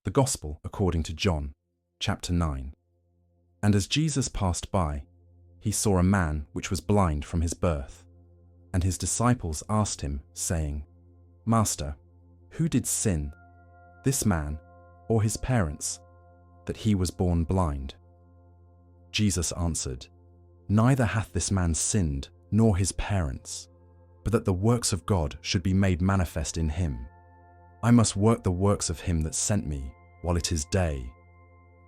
The Gospel according to John, chapter 9. And as Jesus passed by, he saw a man which was blind from his birth. And his disciples asked him, saying, Master, who did sin, this man or his parents, that he was born blind? Jesus answered, Neither hath this man sinned, nor his parents, but that the works of God should be made manifest in him. I must work the works of him that sent me while it is day.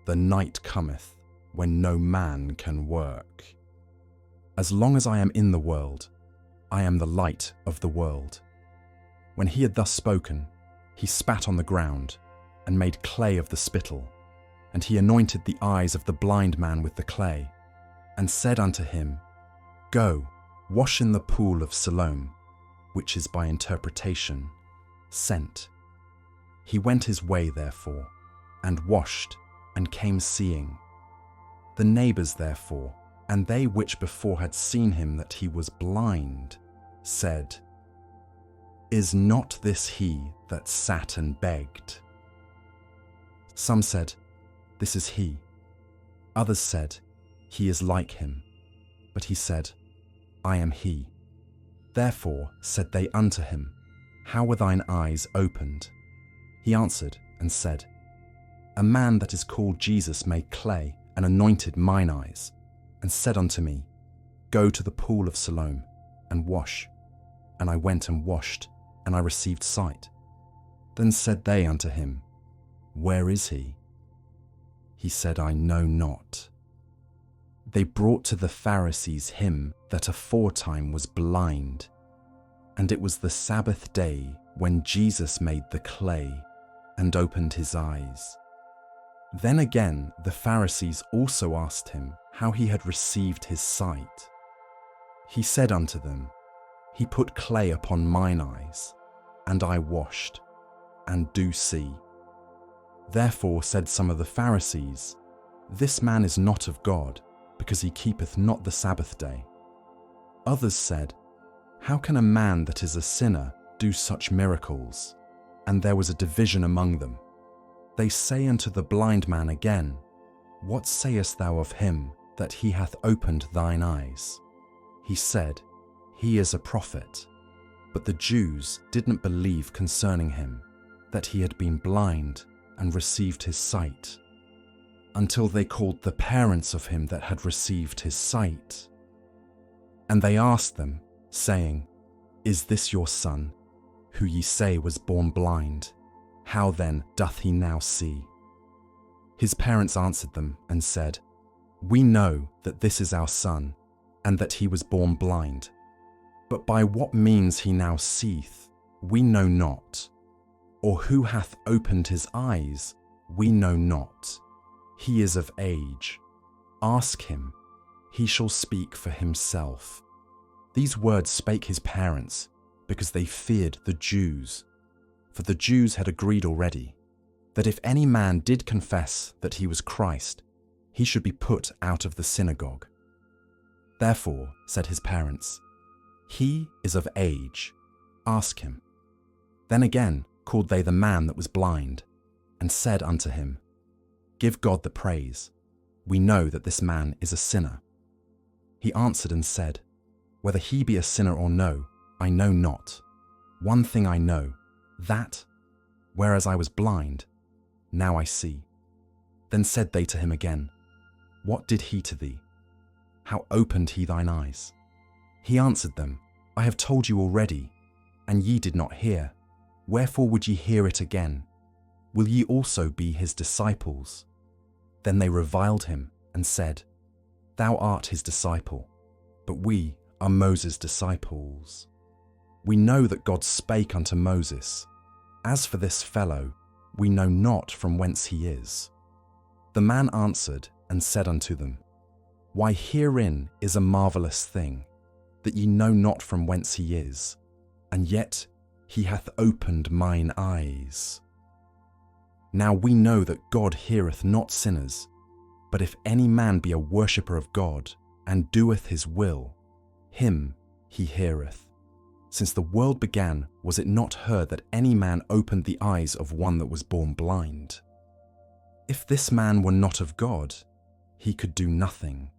The night cometh, when no man can work. As long as I am in the world, I am the light of the world. When he had thus spoken, he spat on the ground, and made clay of the spittle, and he anointed the eyes of the blind man with the clay, and said unto him, Go, wash in the pool of Siloam, which is by interpretation, sent. He went his way therefore, and washed, and came seeing. The neighbours therefore, and they which before had seen him that he was blind, said, Is not this he that sat and begged? Some said, This is he. Others said, He is like him. But he said, I am he. Therefore said they unto him, How were thine eyes opened? He answered and said, A man that is called Jesus made clay and anointed mine eyes, and said unto me, Go to the pool of Siloam, and wash. And I went and washed, and I received sight. Then said they unto him, Where is he? He said, I know not. They brought to the Pharisees him that aforetime was blind. And it was the Sabbath day when Jesus made the clay, and opened his eyes. Then again the Pharisees also asked him how he had received his sight. He said unto them, He put clay upon mine eyes, and I washed, and do see. Therefore said some of the Pharisees, This man is not of God, because he keepeth not the Sabbath day. Others said, How can a man that is a sinner do such miracles? And there was a division among them. They say unto the blind man again, What sayest thou of him that he hath opened thine eyes? He said, He is a prophet. But the Jews didn't believe concerning him, that he had been blind and received his sight, until they called the parents of him that had received his sight. And they asked them, saying, Is this your son, who ye say was born blind? How then doth he now see? His parents answered them and said, We know that this is our son, and that he was born blind. But by what means he now seeth, we know not. Or who hath opened his eyes, we know not. He is of age. Ask him, he shall speak for himself. These words spake his parents, because they feared the Jews. For the Jews had agreed already, that if any man did confess that he was Christ, he should be put out of the synagogue. Therefore said his parents, He is of age. Ask him. Then again called they the man that was blind, and said unto him, Give God the praise. We know that this man is a sinner. He answered and said, Whether he be a sinner or no, I know not. One thing I know, that, whereas I was blind, now I see. Then said they to him again, What did he to thee? How opened he thine eyes? He answered them, I have told you already, and ye did not hear. Wherefore would ye hear it again? Will ye also be his disciples? Then they reviled him and said, Thou art his disciple, but we are Moses' disciples. We know that God spake unto Moses. As for this fellow, we know not from whence he is. The man answered and said unto them, Why, herein is a marvellous thing, that ye know not from whence he is, and yet he hath opened mine eyes. Now we know that God heareth not sinners, but if any man be a worshipper of God, and doeth his will, him he heareth. Since the world began, was it not heard that any man opened the eyes of one that was born blind? If this man were not of God, he could do nothing.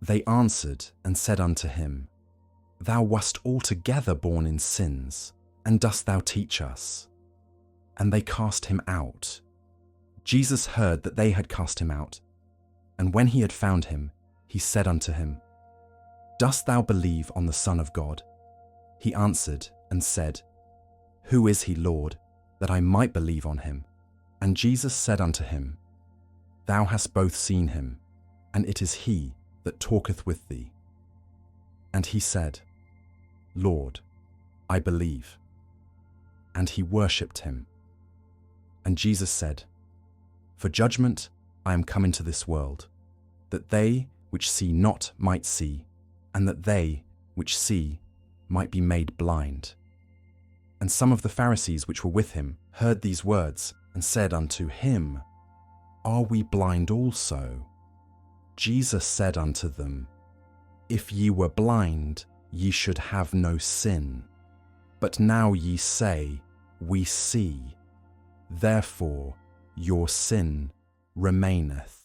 They answered and said unto him, Thou wast altogether born in sins, and dost thou teach us? And they cast him out. Jesus heard that they had cast him out, and when he had found him, he said unto him, Dost thou believe on the Son of God? He answered and said, Who is he, Lord, that I might believe on him? And Jesus said unto him, Thou hast both seen him, and it is he that talketh with thee. And he said, Lord, I believe. And he worshipped him. And Jesus said, For judgment I am come into this world, that they which see not might see, and that they which see might be made blind. And some of the Pharisees which were with him heard these words, and said unto him, Are we blind also? Jesus said unto them, If ye were blind, ye should have no sin. But now ye say, We see. Therefore your sin remaineth.